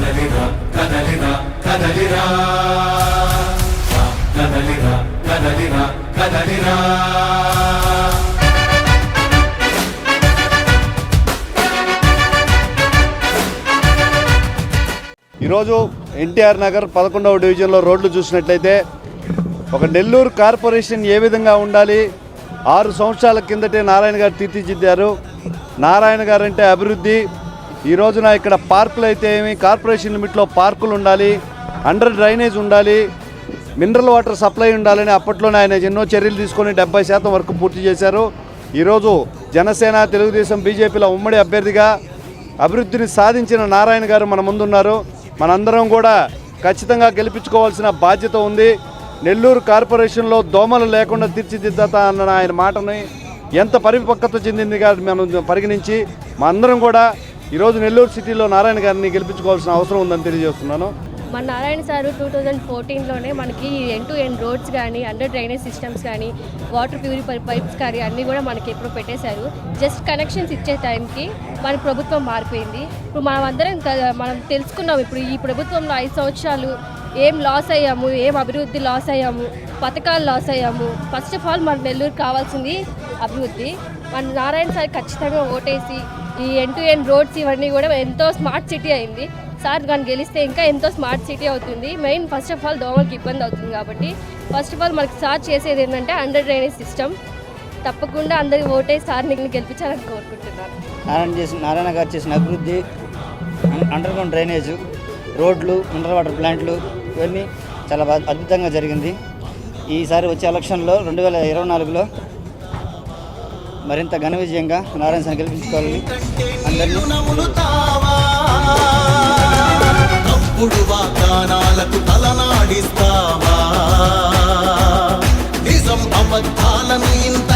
కదలిరా కదలిరా కదలిరా కదలిరా కదలిరా కదలిరా. ఈరోజు ఎన్టీఆర్ నగర్ 11వ డివిజన్లో రోడ్లు చూసినట్లయితే ఒక నెల్లూరు కార్పొరేషన్ ఏ విధంగా ఉండాలి, 6 సంవత్సరాల కిందటే నారాయణ గారు తీర్చిదిద్దారు. నారాయణ గారు అంటే అభివృద్ధి. ఈ రోజున ఇక్కడ పార్కులు అయితే ఏమి, కార్పొరేషన్ లిమిట్లో పార్కులు ఉండాలి, అండర్ డ్రైనేజ్ ఉండాలి, మినరల్ వాటర్ సప్లై ఉండాలని అప్పట్లోనే ఆయన ఎన్నో చర్యలు తీసుకొని 70% వరకు పూర్తి చేశారు. ఈరోజు జనసేన, తెలుగుదేశం, బీజేపీల ఉమ్మడి అభ్యర్థిగా అభివృద్ధిని సాధించిన నారాయణ గారు మన ముందున్నారు. మనందరం కూడా ఖచ్చితంగా గెలిపించుకోవాల్సిన బాధ్యత ఉంది. నెల్లూరు కార్పొరేషన్లో దోమలు లేకుండా తీర్చిదిద్దుతా అన్న ఆయన మాటని ఎంత పరిపక్వత చెందిందిగా మనం పరిగణించి మా అందరం కూడా ఈరోజు నెల్లూరు సిటీలో నారాయణ గారిని గెలిపించుకోవాల్సిన అవసరం ఉందని తెలియజేస్తున్నాను. మన నారాయణ సారు 2014లోనే మనకి ఎండ్ టు ఎండ్ రోడ్స్ కానీ, అండర్ డ్రైనేజ్ సిస్టమ్స్ కానీ, వాటర్ ప్యూరిఫై పైప్స్ కానీ అన్నీ కూడా మనకి ఎప్పుడు పెట్టేశారు. జస్ట్ కనెక్షన్స్ ఇచ్చే టైంకి మన ప్రభుత్వం మారిపోయింది. ఇప్పుడు మనం తెలుసుకున్నాం. ఇప్పుడు ఈ ప్రభుత్వంలో 5 సంవత్సరాలు ఏం లాస్ అయ్యాము, ఏం అభివృద్ధి లాస్ అయ్యాము, పథకాలు లాస్ అయ్యాము. ఫస్ట్ ఆఫ్ ఆల్ మన నెల్లూరు కావాల్సింది అభివృద్ధి. మన నారాయణ సార్ ఖచ్చితంగా ఓటేసి ఈ ఎండ్ టు ఎండ్ రోడ్స్ ఇవన్నీ కూడా ఎంతో స్మార్ట్ సిటీ అయింది. సార్ కానీ గెలిస్తే ఇంకా ఎంతో స్మార్ట్ సిటీ అవుతుంది. మెయిన్ ఫస్ట్ ఆఫ్ ఆల్ దోమలకి ఇబ్బంది అవుతుంది కాబట్టి ఫస్ట్ ఆఫ్ ఆల్ మనకి సార్ చేసేది ఏంటంటే అండర్ డ్రైనేజ్ సిస్టమ్. తప్పకుండా అందరికి ఓటేసి సార్ని గెలిపించాలని కోరుకుంటున్నాను. నారాయణ గారు చేసిన అభివృద్ధి, అండర్ గ్రౌండ్ డ్రైనేజు, రోడ్లు, మినరల్ వాటర్ ప్లాంట్లు ఇవన్నీ చాలా అద్భుతంగా జరిగింది. ఈసారి వచ్చే ఎలక్షన్లో 2024లో మరింత ఘన విజయంగా నారాయణ సార్ని గెలిపించుకోవాలని అందరినీ తప్పుడు వాగ్దానాలకు తలనాడిస్తావా, నిజం అబద్ధాలను ఇంత